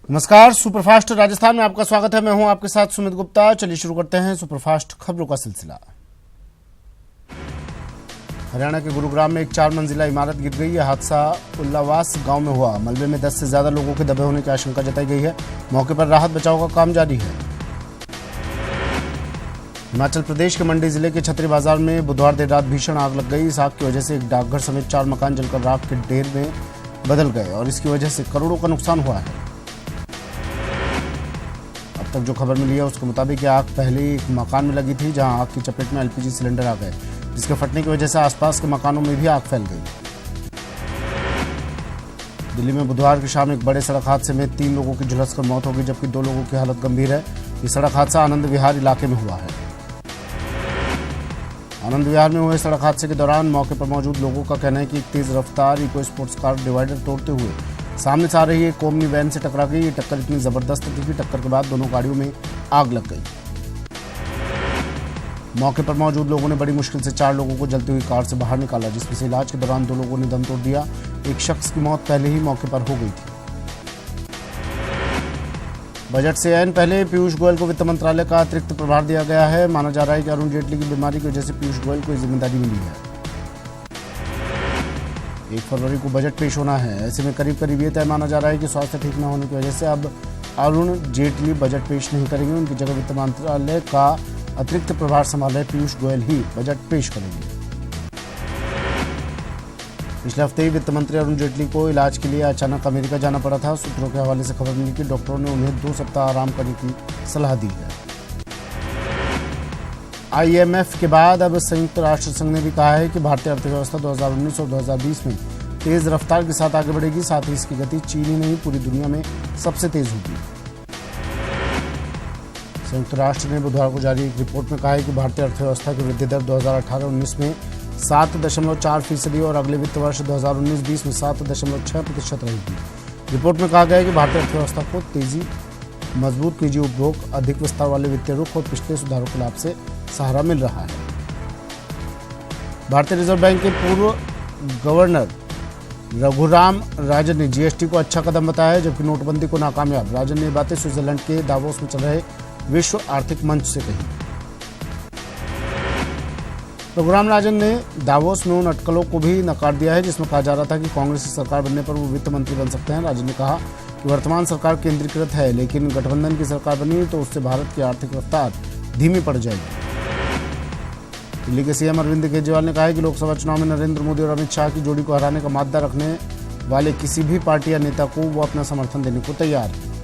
नमस्कार, सुपरफास्ट राजस्थान में आपका स्वागत है। मैं हूं आपके साथ सुमित गुप्ता। चलिए शुरू करते हैं सुपरफास्ट खबरों का सिलसिला। हरियाणा के गुरुग्राम में एक 4 मंजिला इमारत गिर गई। यह हादसा उल्लावास गांव में हुआ। मलबे में 10 से ज्यादा लोगों के दबे होने की आशंका जताई गई है। मौके पर राहत बचाव का काम जारी है। हिमाचल प्रदेश के मंडी जिले के छतरी बाजार में बुधवार देर रात भीषण आग लग गई। इस आग की वजह से एक डाकघर समेत 4 मकान जलकर राख के ढेर में बदल गए और इसकी वजह से करोड़ों का नुकसान हुआ है। अब तक जो खबर मिली है उसके मुताबिक आग पहले एक मकान में लगी थी, जहां आग की चपेट में एलपीजी सिलेंडर आ गए, जिसके फटने की वजह से आसपास के मकानों में भी आग फैल गई। दिल्ली में बुधवार की शाम एक बड़े सड़क हादसे में 3 लोगों की झुलसकर मौत हो गई, जबकि 2 लोगों की हालत गंभीर है। ये सड़क हादसा आनंद विहार इलाके में हुआ है। आनंद विहार में हुए सड़क हादसे के दौरान मौके पर मौजूद लोगों का कहना है कि एक तेज रफ्तार इको स्पोर्ट्स कार डिवाइडर तोड़ते हुए सामने से आ रही एक ओमनी वैन से टकरा गई। ये टक्कर इतनी जबरदस्त थी कि टक्कर के बाद दोनों गाड़ियों में आग लग गई। मौके पर मौजूद लोगों ने बड़ी मुश्किल से 4 लोगों को जलती हुई कार से बाहर निकाला, जिसमें से इलाज के दौरान 2 लोगों ने दम तोड़ दिया। एक शख्स की मौत पहले ही मौके पर हो गई थी। बजट से ऐन पहले पीयूष गोयल को वित्त मंत्रालय का अतिरिक्त प्रभार दिया गया है। माना जा रहा है कि अरुण जेटली की बीमारी की वजह से पीयूष गोयल को जिम्मेदारी मिली है। 1 फरवरी को बजट पेश होना है। ऐसे में करीब करीब ये तय माना जा रहा है कि स्वास्थ्य ठीक न होने की वजह से अब अरुण जेटली बजट पेश नहीं करेंगे। उनकी जगह वित्त मंत्रालय का अतिरिक्त प्रभार संभाल रहे पीयूष गोयल ही बजट पेश करेंगे। पिछले हफ्ते ही वित्त मंत्री अरुण जेटली को इलाज के लिए अचानक अमेरिका जाना पड़ा था। सूत्रों के हवाले से खबर मिली कि डॉक्टरों ने उन्हें 2 सप्ताह आराम करने की सलाह दी है। IMF के बाद अब संयुक्त राष्ट्र संघ ने भी कहा है कि भारतीय अर्थव्यवस्था 2019 और 2020 में तेज रफ्तार के साथ आगे बढ़ेगी। साथ ही इसकी गति चीन ही नहीं पूरी दुनिया में सबसे तेज होगी। संयुक्त राष्ट्र ने बुधवार को जारी एक रिपोर्ट में कहा है कि भारतीय अर्थव्यवस्था की वृद्धि दर 2018-19 में 7.4% और अगले वित्त वर्ष 2019-20 में 7.6% रहेगी। रिपोर्ट में कहा गया है कि भारतीय अर्थव्यवस्था को तेजी, मजबूत निजी उपभोग, अधिक विस्तार वाले वित्तीय रुख और पिछले सुधारों के लाभ से सहारा मिल रहा है। भारतीय रिजर्व बैंक के पूर्व गवर्नर रघुराम राजन ने जीएसटी को अच्छा कदम बताया है, जबकि नोटबंदी को नाकामयाब। राजन ने ये बातें स्विट्जरलैंड के दावोस में चल रहे विश्व आर्थिक मंच से कही। रघुराम राजन ने दावोस में उन अटकलों को भी नकार दिया है जिसमें कहा जा रहा था कि कांग्रेस की सरकार बनने पर वो वित्त मंत्री बन सकते हैं। राजन ने कहा कि वर्तमान सरकार केंद्रीकृत है, लेकिन गठबंधन की सरकार बनी तो उससे भारत की आर्थिक रफ्तार धीमी पड़ जाएगी। दिल्ली के सीएम अरविंद केजरीवाल ने कहा है कि लोकसभा चुनाव में नरेंद्र मोदी और अमित शाह की जोड़ी को हराने का मादा रखने वाले किसी भी पार्टी या नेता को वो अपना समर्थन देने को तैयार है।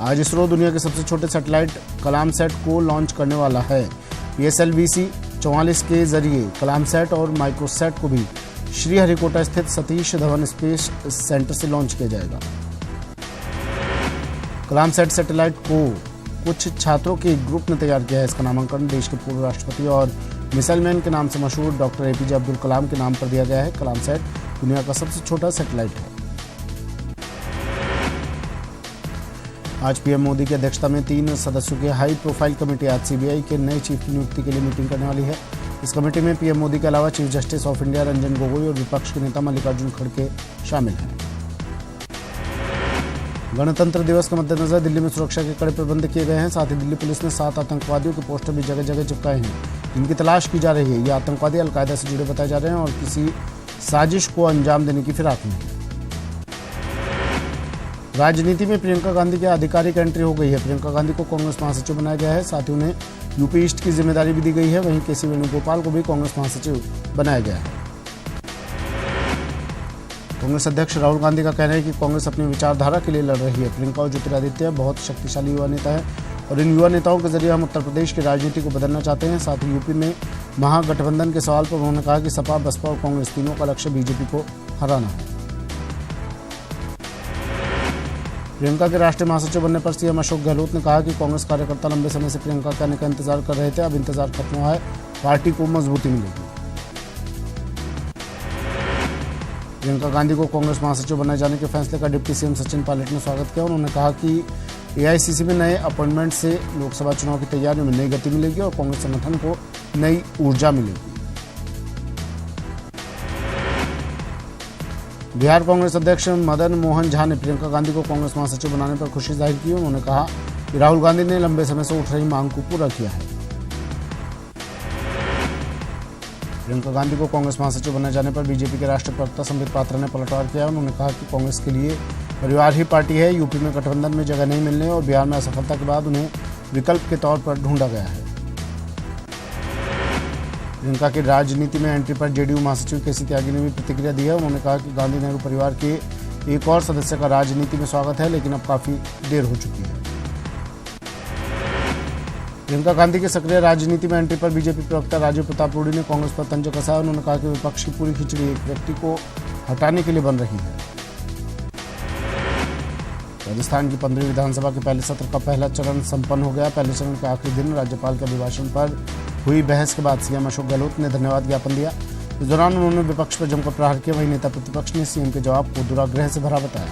आज इसरो दुनिया के सबसे छोटे सैटेलाइट कलामसैट को लॉन्च करने वाला है। PSLV-C 44 के जरिए कलामसैट और माइक्रोसैट को भी श्रीहरिकोटा स्थित सतीश धवन स्पेस सेंटर से लॉन्च किया जाएगा। कलामसैट सैटेलाइट को कुछ छात्रों के एक ग्रुप ने तैयार किया है। इसका नामांकन देश के पूर्व राष्ट्रपति और मिसाइल मैन के नाम से मशहूर डॉक्टर APJ अब्दुल कलाम के नाम पर दिया गया है। कलामसैट दुनिया का सबसे छोटा सैटेलाइट है। आज पीएम मोदी की अध्यक्षता में 3 सदस्यों की हाई प्रोफाइल कमेटी आज CBI के नए चीफ की नियुक्ति के लिए मीटिंग करने वाली है। इस कमेटी में पीएम मोदी के अलावा chief justice of India Ranjan Gogoi और विपक्ष के नेता मल्लिकार्जुन खड़गे शामिल हैं। गणतंत्र दिवस के मद्देनजर दिल्ली में सुरक्षा के कड़े प्रबंध किए गए हैं। साथ ही दिल्ली पुलिस ने 7 आतंकवादियों के पोस्टर भी जगह जगह चिपकाए हैं, जिनकी तलाश की जा रही है। ये आतंकवादी अलकायदा से जुड़े बताए जा रहे हैं और किसी साजिश को अंजाम देने की फिराक में है। राजनीति में प्रियंका गांधी की आधिकारिक एंट्री हो गई है। प्रियंका गांधी को कांग्रेस महासचिव बनाया गया है। साथ ही उन्हें यूपी ईस्ट की जिम्मेदारी भी दी गई है। वहीं केसी वेणुगोपाल को भी कांग्रेस महासचिव बनाया गया है। कांग्रेस अध्यक्ष राहुल गांधी का कहना है कि कांग्रेस अपनी विचारधारा के लिए लड़ रही है। प्रियंका और ज्योतिरादित्य बहुत शक्तिशाली युवा नेता है और इन युवा नेताओं के जरिए हम उत्तर प्रदेश की राजनीति को बदलना चाहते हैं। साथ ही यूपी में महागठबंधन के सवाल पर उन्होंने कहा कि सपा, बसपा और कांग्रेस तीनों का लक्ष्य बीजेपी को हराना है। प्रियंका के राष्ट्रीय महासचिव बनने पर सीएम अशोक गहलोत ने कहा कि कांग्रेस कार्यकर्ता लंबे समय से प्रियंका के आने का इंतजार कर रहे थे। अब इंतजार खत्म हुआ है, पार्टी को मजबूती मिलेगी। प्रियंका गांधी को कांग्रेस महासचिव बनाए जाने के फैसले का डिप्टी सीएम सचिन पायलट ने स्वागत किया। उन्होंने कहा कि AICC में नए अपॉइंटमेंट से लोकसभा चुनाव की तैयारियों में नई गति मिलेगी और कांग्रेस संगठन को नई ऊर्जा मिलेगी। बिहार कांग्रेस अध्यक्ष मदन मोहन झा ने प्रियंका गांधी को कांग्रेस महासचिव बनाने पर खुशी जाहिर की। उन्होंने कहा कि राहुल गांधी ने लंबे समय से उठ रही मांग को पूरा किया है। प्रियंका गांधी को कांग्रेस महासचिव बनाए जाने पर बीजेपी के राष्ट्रीय प्रवक्ता संबित पात्रा ने पलटवार किया। उन्होंने कहा कि कांग्रेस के लिए परिवार ही पार्टी है। यूपी में गठबंधन में जगह नहीं मिलने और बिहार में असफलता के बाद उन्हें विकल्प के तौर पर ढूंढा गया है। प्रियंका की राजनीति में एंट्री पर जेडीयू महासचिव केसी त्यागी ने भी प्रतिक्रिया दी है। उन्होंने कहा कि गांधी नेहरू परिवार के एक और सदस्य का राजनीति में स्वागत है, लेकिन अब काफी देर हो चुकी है। प्रियंका गांधी के सक्रिय राजनीति में एंट्री पर बीजेपी प्रवक्ता राजीव प्रताप रूडी ने कांग्रेस पर तंज कसा। उन्होंने कहा कि विपक्ष की पूरी खिचड़ी एक व्यक्ति को हटाने के लिए बन रही है। राजस्थान की 15वीं विधानसभा के पहले सत्र का पहला चरण संपन्न हो गया। पहले चरण के आखिरी दिन राज्यपाल के अभिभाषण पर हुई बहस के बाद सीएम अशोक गहलोत ने धन्यवाद ज्ञापन दिया। इस दौरान उन्होंने विपक्ष पर जमकर प्रहार किया। वहीं नेता प्रतिपक्ष ने सीएम के जवाब को दुराग्रह से भरा बताया।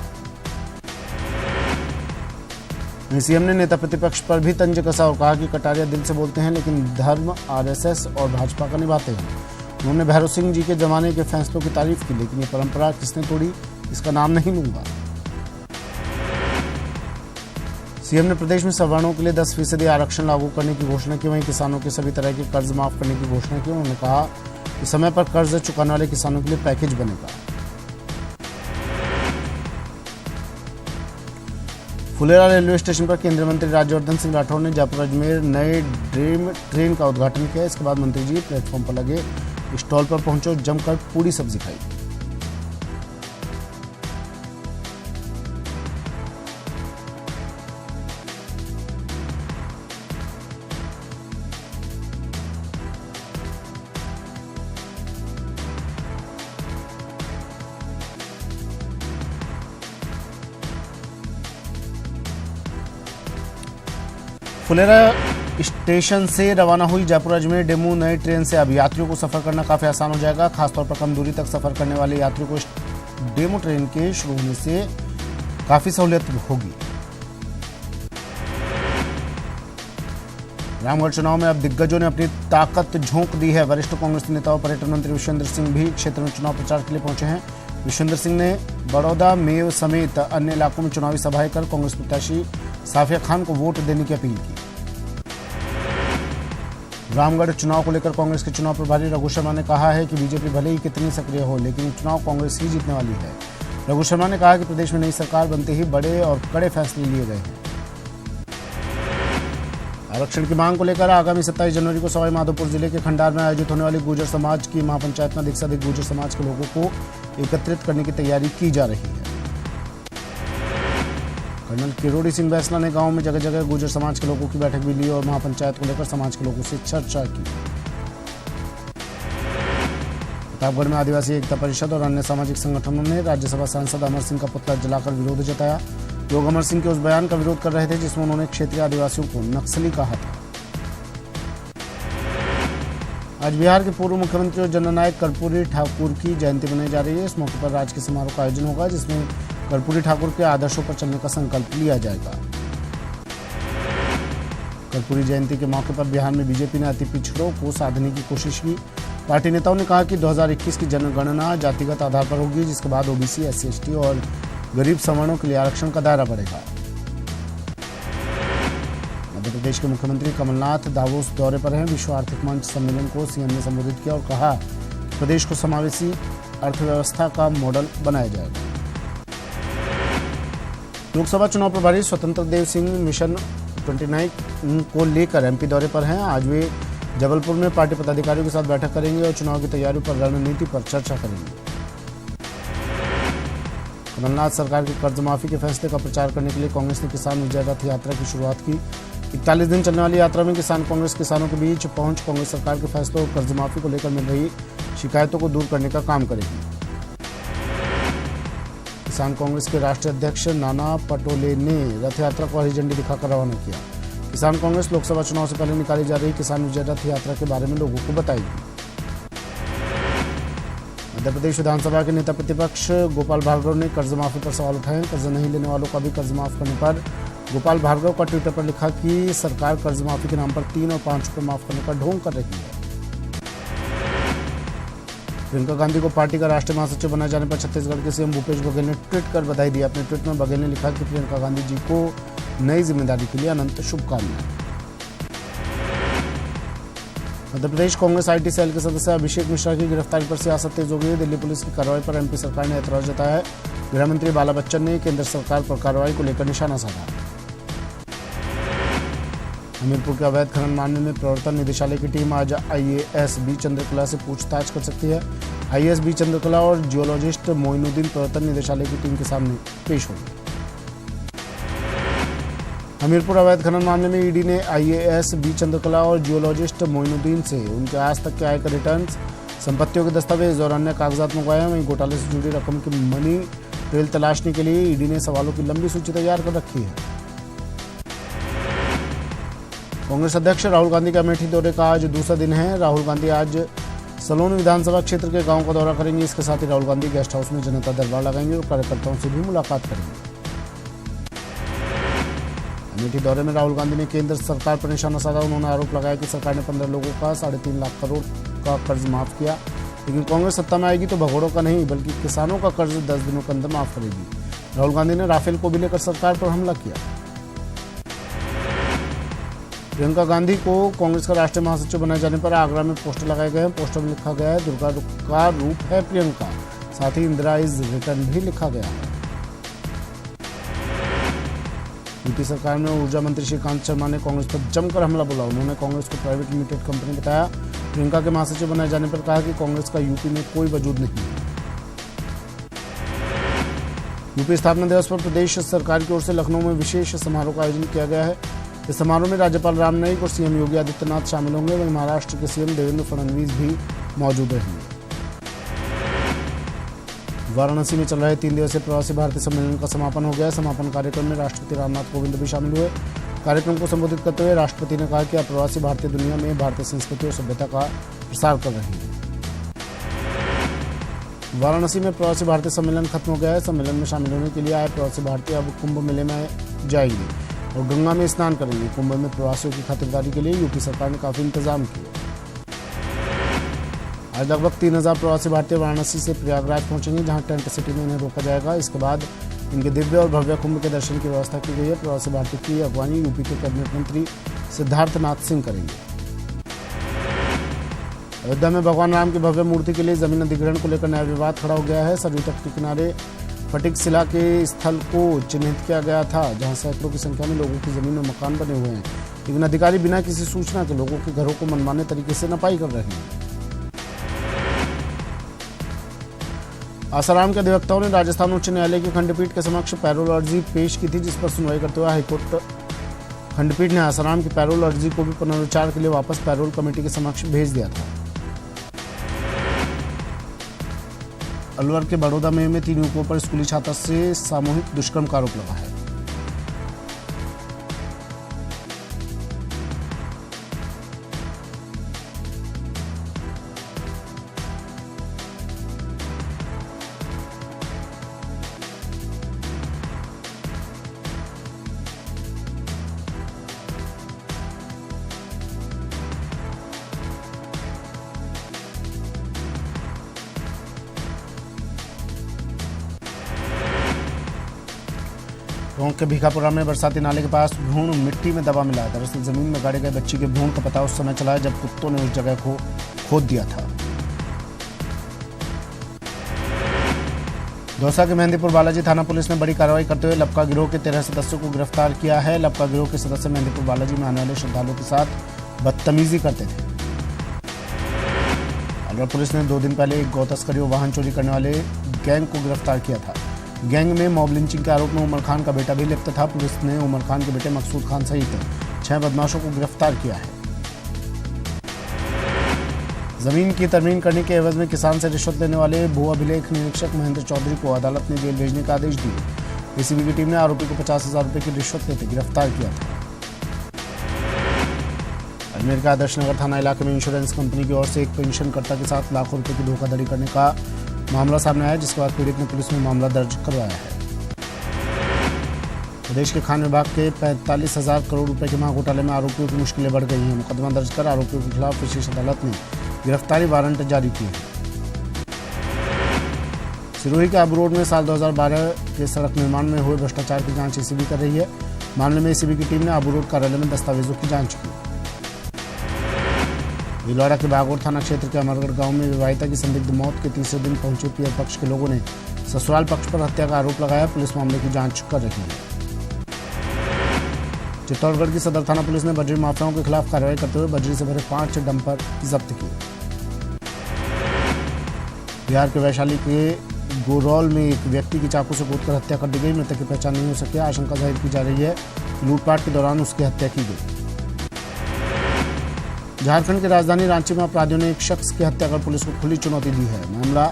वहीं सीएम ने नेता प्रतिपक्ष पर भी तंज कसा और कहा कि कटारिया दिल से बोलते हैं, लेकिन धर्म आरएसएस और भाजपा का निभाते हैं। उन्होंने भैरव सिंह जी के जमाने के फैसलों की तारीफ की, लेकिन ये परंपरा किसने तोड़ी, इसका नाम नहीं लूंगा। सीएम ने प्रदेश में सवर्णों के लिए 10% आरक्षण लागू करने की घोषणा की। वहीं किसानों के सभी तरह के कर्ज माफ करने की घोषणा की। उन्होंने कहा कि समय पर कर्ज चुकाने वाले किसानों के लिए पैकेज बनेगा। फुलेरा रेलवे स्टेशन पर केंद्रीय मंत्री राज्यवर्धन सिंह राठौर ने जयपुर अजमेर नए ड्रीम ट्रेन का उद्घाटन किया। इसके बाद मंत्री जी प्लेटफॉर्म पर लगे स्टॉल पर पहुंचे और जमकर पूरी सब्जी खाई। फुलेरा स्टेशन से रवाना हुई जयपुर अजमेर डेमू नई ट्रेन से अब यात्रियों को सफर करना काफी आसान हो जाएगा। खासतौर पर कम दूरी तक सफर करने वाले यात्रियों को इस डेमू ट्रेन के शुरू होने से काफी सहूलियत होगी। रामगढ़ चुनाव में अब दिग्गजों ने अपनी ताकत झोंक दी है। वरिष्ठ कांग्रेस नेता और पर्यटन मंत्री विश्वेंद्र सिंह भी क्षेत्र में चुनाव प्रचार के लिए पहुंचे हैं। विश्वेंद्र सिंह ने बड़ौदा मेव समेत अन्य इलाकों में चुनावी सभाएं कर कांग्रेस प्रत्याशी साफिया खान को वोट देने की अपील की। रामगढ़ चुनाव को लेकर कांग्रेस के चुनाव प्रभारी रघु शर्मा ने कहा है कि बीजेपी भले ही कितनी सक्रिय हो, लेकिन चुनाव कांग्रेस ही जीतने वाली है। रघु शर्मा ने कहा कि प्रदेश में नई सरकार बनते ही बड़े और कड़े फैसले लिए गए हैं। आरक्षण की मांग को लेकर आगामी 27 जनवरी को सवाई माधोपुर जिले के खंडार में आयोजित होने वाली गुर्जर समाज की महापंचायत में अधिक से अधिक गुर्जर समाज के लोगों को एकत्रित करने की तैयारी की जा रही है। कर्नल किरोड़ी सिंह बैसला ने गांव में जगह जगह गुर्जर समाज के लोगों की बैठक भी ली और महापंचायत को लेकर समाज के लोगों से चर्चा की। प्रतापगढ़ में आदिवासी एकता परिषद और अन्य सामाजिक संगठनों ने राज्यसभा सांसद अमर सिंह का पुतला जलाकर विरोध जताया। लोग अमर सिंह के उस बयान का विरोध कर रहे थे जिसमें उन्होंने क्षेत्रीय आदिवासियों को नक्सली कहा था। आज बिहार के पूर्व मुख्यमंत्री और जननायक कर्पूरी ठाकुर की जयंती मनाई जा रही है। इस मौके पर राजकीय समारोह का आयोजन होगा जिसमें कर्पूरी ठाकुर के आदर्शों पर चलने का संकल्प लिया जाएगा। कर्पूरी जयंती के मौके पर बिहार में बीजेपी ने अति पिछड़ों को साधने की कोशिश की। पार्टी नेताओं ने कहा कि 2021 की जनगणना जातिगत आधार पर होगी, जिसके बाद ओबीसी, एससी, एसटी और गरीब सवर्णों के लिए आरक्षण का दायरा बढ़ेगा। मध्य प्रदेश के मुख्यमंत्री कमलनाथ दावोस दौरे पर हैं। विश्व आर्थिक मंच सम्मेलन को सीएम ने संबोधित किया और कहा कि प्रदेश को समावेशी अर्थव्यवस्था का मॉडल बनाया जाएगा। लोकसभा चुनाव प्रभारी स्वतंत्र देव सिंह मिशन 29 को लेकर एमपी दौरे पर हैं। आज वे जबलपुर में पार्टी पदाधिकारियों के साथ बैठक करेंगे और चुनाव की तैयारियों पर रणनीति पर चर्चा करेंगे। कमलनाथ सरकार की कर्ज माफी के फैसले का प्रचार करने के लिए कांग्रेस ने किसान विजय रथ यात्रा की शुरुआत की। 41 दिन चलने वाली यात्रा में किसान कांग्रेस किसानों के बीच पहुंच कांग्रेस सरकार के फैसलों और कर्ज माफी को लेकर मिल रही शिकायतों को दूर करने का काम करेगी। किसान कांग्रेस के राष्ट्रीय अध्यक्ष नाना पटोले ने रथ यात्रा को हरी झंडी दिखाकर रवाना किया। किसान कांग्रेस लोकसभा चुनाव से पहले निकाली जा रही किसान विजय रथ यात्रा के बारे में लोगों को बताएगी। मध्य प्रदेश विधानसभा के नेता प्रतिपक्ष गोपाल भार्गव ने कर्ज माफी पर सवाल उठाए। कर्ज नहीं लेने वालों का भी कर्ज माफ करने पर गोपाल भार्गव का ट्विटर पर लिखा कि सरकार कर्ज माफी के नाम पर 3 और 5 रुपये माफ करने का ढोंग कर रही है। प्रियंका गांधी को पार्टी का राष्ट्रीय महासचिव बनाए जाने पर छत्तीसगढ़ के सीएम भूपेश बघेल ने ट्वीट कर बधाई दी। अपने ट्वीट में बघेल ने लिखा कि प्रियंका गांधी जी को नई जिम्मेदारी के लिए अनंत शुभकामनाएं। मध्य प्रदेश कांग्रेस आईटी सेल के सदस्य अभिषेक मिश्रा की गिरफ्तारी पर सियासत तेज हो गई है। दिल्ली पुलिस की कार्रवाई पर एमपी सरकार ने ऐतराज जताया है। गृह मंत्री बाला बच्चन ने केंद्र सरकार पर कार्रवाई को लेकर निशाना साधा। हमीरपुर के अवैध खनन मामले में प्रवर्तन निदेशालय की टीम आज आईएएस बी चंद्रकला से पूछताछ कर सकती है। आईएएस बी चंद्रकला और जियोलॉजिस्ट मोइनुद्दीन प्रवर्तन निदेशालय की टीम के सामने पेश होंगे। हमीरपुर अवैध खनन मामले में ईडी ने आईएएस बी चंद्रकला और जियोलॉजिस्ट मोइनुद्दीन से उनके आज तक के आयकर रिटर्न्स, संपत्तियों के दस्तावेज और अन्य कागजात मंगवाए हैं। वहीं घोटाले से जुड़ी रकम की मनी ट्रेल तलाशने के लिए ईडी ने सवालों की लंबी सूची तैयार कर रखी है। कांग्रेस अध्यक्ष राहुल गांधी का अमेठी दौरे का आज दूसरा दिन है। राहुल गांधी आज सलोन विधानसभा क्षेत्र के गांव का दौरा करेंगे। इसके साथ ही राहुल गांधी गेस्ट हाउस में जनता दरबार लगाएंगे और कार्यकर्ताओं से भी मुलाकात करेंगे। अमेठी दौरे में राहुल गांधी ने केंद्र सरकार पर निशाना साधा। उन्होंने आरोप लगाया कि सरकार ने 15 लोगों का 3.5 लाख करोड़ का कर्ज माफ किया, लेकिन कांग्रेस सत्ता में आएगी तो भगोड़ों का नहीं बल्कि किसानों का कर्ज 10 दिनों के अंदर माफ करेगी। राहुल गांधी ने राफेल को भी लेकर सरकार पर हमला किया। प्रियंका गांधी को कांग्रेस का राष्ट्रीय महासचिव बनाए जाने पर आगरा में पोस्टर लगाए गए हैं। पोस्टर में लिखा गया है, दुर्गा का रूप है प्रियंका, साथ ही इंदिरा इज रिटर्न भी लिखा गया है। यूपी सरकार में ऊर्जा मंत्री श्रीकांत शर्मा ने कांग्रेस पर जमकर हमला बोला। उन्होंने कांग्रेस को प्राइवेट लिमिटेड कंपनी बताया। प्रियंका के महासचिव बनाए जाने पर कहा कि कांग्रेस का यूपी में कोई वजूद नहीं है। यूपी स्थापना दिवस पर प्रदेश सरकार की ओर से लखनऊ में विशेष समारोह का आयोजन किया गया है। इस समारोह में राज्यपाल राम नाईक और सीएम योगी आदित्यनाथ शामिल होंगे। वहीं महाराष्ट्र के सीएम देवेंद्र फडणवीस भी मौजूद रहेंगे। वाराणसी में चल रहे 3 दिवसीय प्रवासी भारतीय सम्मेलन का समापन हो गया। समापन कार्यक्रम में राष्ट्रपति रामनाथ कोविंद भी शामिल हुए। कार्यक्रम को संबोधित करते हुए राष्ट्रपति ने कहा कि अप्रवासी भारतीय दुनिया में भारतीय संस्कृति और सभ्यता का प्रसार कर रहे हैं। वाराणसी में प्रवासी भारतीय सम्मेलन खत्म हो गया है। सम्मेलन में शामिल होने के लिए आए प्रवासी भारतीय अब कुंभ मेले में जाएंगे और गंगा में स्नान करेंगे। कुंभ में प्रवासियों की खातिरदारी के लिए यूपी सरकार ने काफी इंतजाम किए। आज लगभग 3000 प्रवासी भारतीय वाराणसी से प्रयागराज पहुंचेंगे, जहां टेंट सिटी में इन्हें रोका जाएगा। इसके बाद इनके दिव्य और भव्य कुंभ के दर्शन की व्यवस्था की गई है। प्रवासी भारतीय की अगवानी यूपी के कैबिनेट मंत्री सिद्धार्थनाथ सिंह करेंगे। अयोध्या में भगवान राम की भव्य मूर्ति के लिए जमीन अधिग्रहण को लेकर नया विवाद खड़ा हो गया है। सरयू तट के किनारे फटिक शिला के स्थल को चिन्हित किया गया था, जहां सैकड़ों की संख्या में लोगों की जमीन में मकान बने हुए हैं, लेकिन अधिकारी बिना किसी सूचना के लोगों के घरों को मनमाने तरीके से नपाई कर रहे हैं। आसाराम के अधिवक्ताओं ने राजस्थान उच्च न्यायालय की खंडपीठ के समक्ष पैरोल अर्जी पेश की थी, जिस पर सुनवाई करते हुए हाईकोर्ट खंडपीठ ने आसाराम की पैरोल अर्जी को भी पुनर्विचार के लिए वापस पैरोल कमेटी के समक्ष भेज दिया था। अलवर के बड़ौदा में 3 युवकों पर स्कूली छात्रा से सामूहिक दुष्कर्म का आरोप लगा है। टोंक के भीखापुरा में बरसाती नाले के पास भ्रूण मिट्टी में दबा मिला। दरअसल जमीन में गाड़े गए बच्ची के भ्रूण का पता उस समय चला जब कुत्तों ने उस जगह को खोद दिया था। दौसा के मेहंदीपुर बालाजी थाना पुलिस ने बड़ी कार्रवाई करते हुए लपका गिरोह के 13 सदस्यों को गिरफ्तार किया है। लपका गिरोह के सदस्य मेहंदीपुर बालाजी में आने वाले श्रद्धालुओं के साथ बदतमीजी करते थे। अलवर पुलिस ने 2 दिन पहले एक गौ तस्करी और वाहन चोरी करने वाले गैंग को गिरफ्तार किया था। गैंग में मॉब लिंचिंग के आरोप में उमर खान का बेटा भी लिप्त था। पुलिस ने उमर खान के बेटे मकसूद खान सहित 6 बदमाशों को गिरफ्तार किया है। जमीन की तरमीम करने के एवज में किसान से रिश्वत लेने वाले भू अभिलेख निरीक्षक महेंद्र चौधरी को अदालत ने जेल भेजने का आदेश दिया। एसीबी की टीम ने आरोपी को 50,000 रुपए की रिश्वत लेते गिरफ्तार किया था। अजमेर के आदर्श नगर थाना इलाके में इंश्योरेंस कंपनी की ओर से एक पेंशनकर्ता के साथ लाखों रुपए की धोखाधड़ी करने का मामला सामने आया, जिसके बाद पीड़ित ने पुलिस में मामला दर्ज करवाया है। प्रदेश के खान विभाग के 45,000 करोड़ रुपए के महाघोटाले में आरोपियों की मुश्किलें बढ़ गई हैं। मुकदमा दर्ज कर आरोपियों के खिलाफ विशेष अदालत ने गिरफ्तारी वारंट जारी किए हैं। सिरोही के आबू रोड में साल 2012 के सड़क निर्माण में हुए भ्रष्टाचार की जांच एसीबी कर रही है। मामले में एसीबी की टीम ने आबू रोड कार्यालय में दस्तावेजों की जांच की। भीलवाड़ा के बागौर थाना क्षेत्र के अमरगढ़ गांव में विवाहिता की संदिग्ध मौत के तीसरे दिन पहुंचे पियर पक्ष के लोगों ने ससुराल पक्ष पर हत्या का आरोप लगाया। पुलिस मामले की जांच कर रही है। चित्तौड़गढ़ की सदर थाना पुलिस ने बजरी माफियाओं के खिलाफ कार्रवाई करते हुए बजरी से भरे 5 डंपर जब्त किए। बिहार के वैशाली के गोरौल में एक व्यक्ति की चाकू से गोदकर हत्या कर दी गई। मृतक की पहचान नहीं हो सकी। आशंका जाहिर की जा रही है लूटपाट के दौरान उसकी हत्या की गई। झारखंड की राजधानी रांची में अपराधियों ने एक शख्स की हत्या कर पुलिस को खुली चुनौती दी है। मामला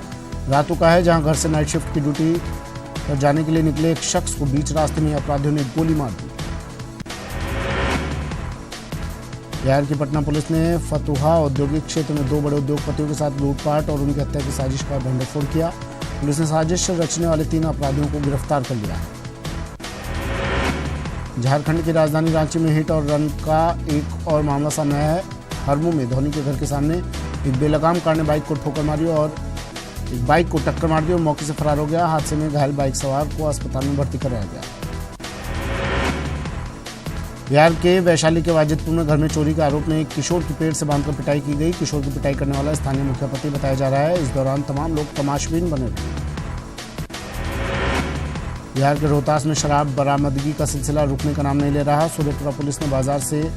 रातों का है, जहां घर से नाइट शिफ्ट की ड्यूटी पर जाने के लिए निकले एक शख्स को बीच रास्ते में अपराधियों ने गोली मार दी। बिहार की पटना पुलिस ने फतुहा औद्योगिक क्षेत्र में 2 बड़े उद्योगपतियों के साथ लूटपाट और उनकी हत्या की साजिश का भंडाफोड़ किया। पुलिस ने साजिश रचने वाले 3 अपराधियों को गिरफ्तार कर लिया है। झारखंड की राजधानी रांची में हिट और रन का एक और मामला सामने आया है। हरमू में धोनी के घर के सामने एक बेलगाम कार ने बाइक को ठोकर मारी और एक बाइक को टक्कर मार दी और मौके से फरार हो गया। हादसे में घायल बाइक सवार को अस्पताल में भर्ती कराया गया। बिहार के वैशाली के वाजिदपुर में घर में चोरी के आरोप में एक किशोर की पेड़ से बांधकर पिटाई की गई। किशोर की पिटाई करने वाला स्थानीय मुखिया पति बताया जा रहा है। इस दौरान तमाम लोग तमाशबीन बने रहे। बिहार के रोहतास में शराब बरामदगी का सिलसिला रुकने का नाम नहीं ले रहा। सूर्यपुरा पुलिस ने बाजार से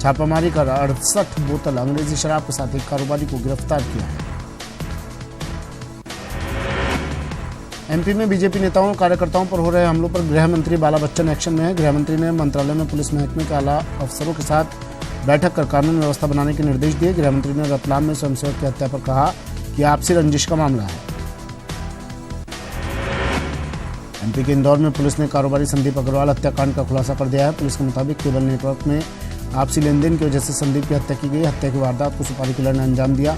छापामारी कर 68 बोतल अंग्रेजी शराब के साथ एक कारोबारी को गिरफ्तार किया है। एमपी में बीजेपी नेताओं और कार्यकर्ताओं पर हो रहे हमलों पर गृह मंत्री बाला बच्चन एक्शन में है। गृह मंत्री ने मंत्रालय में पुलिस महकमे के आला अफसरों के साथ बैठक कर कानून व्यवस्था बनाने के निर्देश दिए। गृह मंत्री ने रतलाम में स्वयंसेवक की हत्या पर कहा कि आपसी रंजिश का मामला है। एमपी के इंदौर में पुलिस ने कारोबारी संदीप अग्रवाल हत्याकांड का खुलासा कर दिया है। पुलिस के मुताबिक केबल नेटवर्क में आपसी लेनदेन की वजह से संदीप की हत्या की गई। हत्या की वारदात को सुपारी किलर ने अंजाम दिया।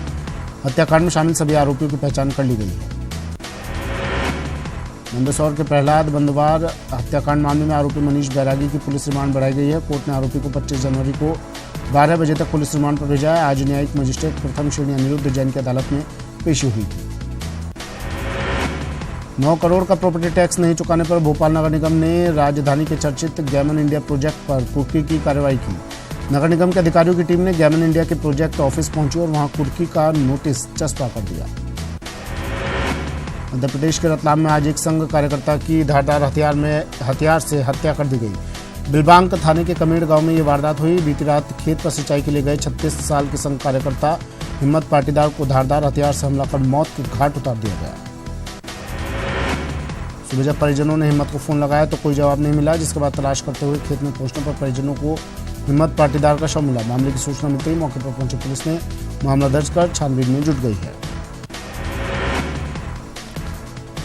हत्याकांड में शामिल सभी आरोपियों की पहचान कर ली गई है। मंदसौर के प्रहलाद बंदवार हत्याकांड मामले में आरोपी मनीष बैरागी की पुलिस रिमांड बढ़ाई गई है। कोर्ट ने आरोपी को 25 जनवरी को 12 बजे तक पुलिस रिमांड पर भेजा है। आज न्यायिक मजिस्ट्रेट प्रथम श्रेणी अनिरुद्ध जैन की अदालत में पेशी हुई थी। 9 करोड़ का प्रॉपर्टी टैक्स नहीं चुकाने पर भोपाल नगर निगम ने राजधानी के चर्चित गैमन इंडिया प्रोजेक्ट पर कुर्की की कार्रवाई की। नगर निगम के अधिकारियों की टीम ने गैमन इंडिया के प्रोजेक्ट ऑफिस पहुंची और वहां कुर्की का नोटिस चस्पा कर दिया। मध्य प्रदेश के रतलाम में आज एक संघ कार्यकर्ता की धारदार हथियार से हत्या कर दी गई। बिलबांग थाने के कमेड़ गांव में ये वारदात हुई। बीती रात खेत पर सिंचाई के लिए गए 36 साल के संघ कार्यकर्ता हिम्मत पाटीदार को धारदार हथियार से हमला कर मौत के घाट उतार दिया गया। सुबह जब परिजनों ने हिम्मत को फोन लगाया तो कोई जवाब नहीं मिला, जिसके बाद तलाश करते हुए खेत में पहुंचने पर परिजनों को हिम्मत पाटीदार का शव मिला। मामले की सूचना मिलते ही मौके पर पहुंची पुलिस ने मामला दर्ज कर छानबीन में जुट गई है।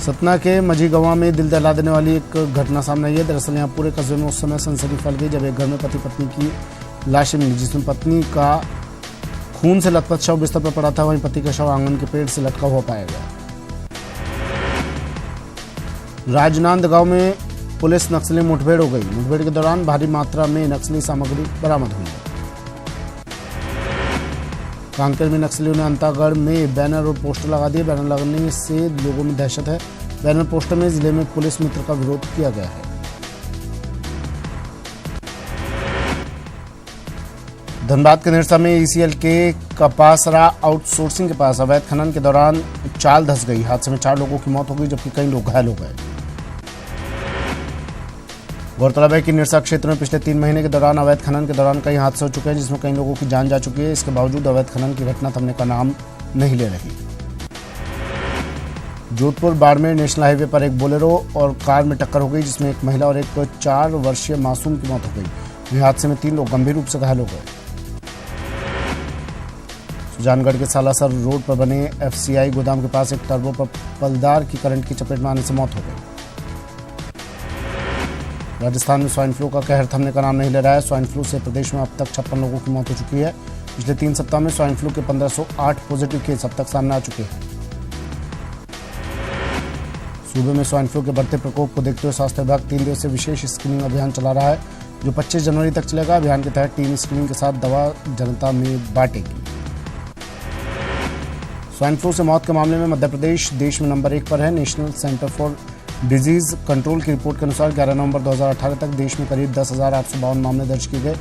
सतना के मझीगवा में दिल दहला देने वाली एक घटना सामने आई है। दरअसल यहाँ पूरे कस्बे में उस समय सनसनी फैल गई जब एक घर में पति पत्नी की लाशें मिली, जिसमें पत्नी का खून से लथपथ शव बिस्तर पर पड़ा था। वहीं पति का शव आंगन के पेड़ से लटका हुआ पाया गया। राजनांद गांव में पुलिस नक्सली मुठभेड़ हो गई। मुठभेड़ के दौरान भारी मात्रा में नक्सली सामग्री बरामद हुई है। कांकेर में नक्सलियों ने अंतागढ़ में बैनर और पोस्टर लगा दिए। बैनर लगने से लोगों में दहशत है। बैनर पोस्टर में जिले में पुलिस मित्र का विरोध किया गया है। धनबाद के निरसा में ईसीएल के कपासरा आउटसोर्सिंग के पास अवैध खनन के दौरान चाल धंस गई। हादसे में 4 लोगों की मौत हो गई जबकि कई लोग घायल हो गए। गौरतलब है कि निरसा क्षेत्र में पिछले 3 महीने के दौरान अवैध खनन के दौरान कई हादसे हो चुके हैं, जिसमें कई लोगों की जान जा चुकी है। इसके बावजूद अवैध खनन की घटना थमने का नाम नहीं ले रही। जोधपुर बाड़मेर नेशनल हाईवे पर एक बोलेरो और कार में टक्कर हो गई, जिसमें एक महिला और एक 4 वर्षीय मासूम की मौत हो गई। वहीं हादसे में 3 लोग गंभीर रूप से घायल हो गए। सुजानगढ़ के सालासर रोड पर बने एफसीआई गोदाम के पास एक टर्बो पर पलदार की करंट की चपेट में आने से मौत हो गई। राजस्थान में स्वाइन फ्लू का कहर थमने का नाम नहीं ले रहा है। स्वाइन फ्लू से प्रदेश में अब तक 56 लोगों की मौत हो चुकी है। पिछले 3 सप्ताह में स्वाइन फ्लू के 1508 पॉजिटिव केस अब तक सामने आ चुके हैं। सूबे में स्वाइन फ्लू के बढ़ते प्रकोप को देखते हुए स्वास्थ्य विभाग 3 दिवसीय विशेष स्क्रीनिंग अभियान चला रहा है, जो 25 जनवरी तक चलेगा। अभियान के तहत टीम स्क्रीनिंग के साथ दवा जनता में बांटेगी। स्वाइन फ्लू से मौत के मामले में मध्य प्रदेश देश में नंबर 1 पर है। National centre for disease control की रिपोर्ट के अनुसार 11 नवंबर 2018 तक देश में करीब 10,852 मामले दर्ज किए गए,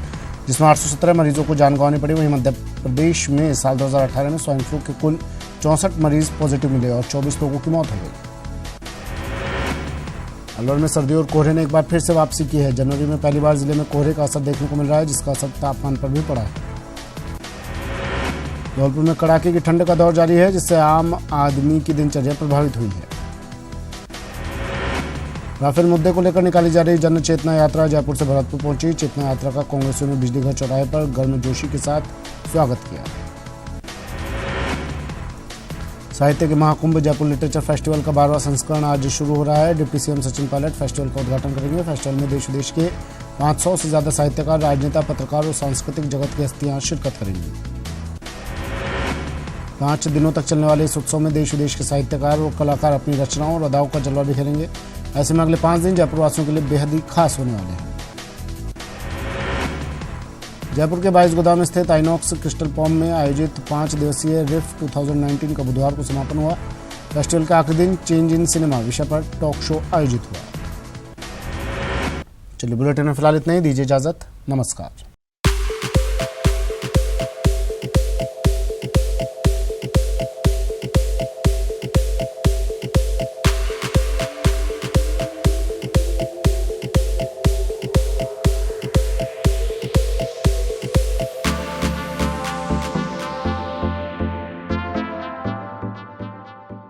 जिसमें 817 मरीजों को जान गंवानी पड़ी। वहीं मध्य प्रदेश में साल 2018 में स्वाइन फ्लू के कुल 64 मरीज पॉजिटिव मिले और 24 लोगों की मौत हो गई। अलवर में सर्दी और कोहरे ने एक बार फिर से वापसी की है। जनवरी में पहली बार जिले में कोहरे का असर देखने को मिल रहा है, जिसका असर तापमान पर भी पड़ा है। धौलपुर में कड़ाके की ठंड का दौर जारी है, जिससे आम आदमी की दिनचर्या प्रभावित हुई है। राफेल मुद्दे को लेकर निकाली जा रही जन चेतना यात्रा जयपुर से भरतपुर पहुंची। चेतना यात्रा का कांग्रेसियों ने बिजली घर चौराहे पर गर्मजोशी के साथ स्वागत किया। साहित्य के महाकुंभ जयपुर लिटरेचर फेस्टिवल का 12वां संस्करण आज शुरू हो रहा है। Deputy CM Sachin Pilot festival का उद्घाटन करेंगे। फेस्टिवल में देश विदेश के 500 से ज्यादा साहित्यकार, राजनेता, पत्रकार और सांस्कृतिक जगत की हस्तियां शिरकत करेंगी। 5 दिनों तक चलने वाले इस उत्सव में देश विदेश के साहित्यकार और कलाकार अपनी रचनाओं और अदाओं का जलवा बिखेरेंगे। ऐसे में अगले 5 दिन जयपुर वासियों के लिए बेहद ही खास होने वाले हैं। जयपुर के 22 गोदाम स्थित आइनॉक्स क्रिस्टल पॉम में आयोजित 5 दिवसीय रिफ 2019 का बुधवार को समापन हुआ। फेस्टिवल का आखिरी दिन चेंज इन सिनेमा विषय पर टॉक शो आयोजित हुआ। चलिए बुलेटिन में फिलहाल इतना ही, दीजिए इजाजत, नमस्कार।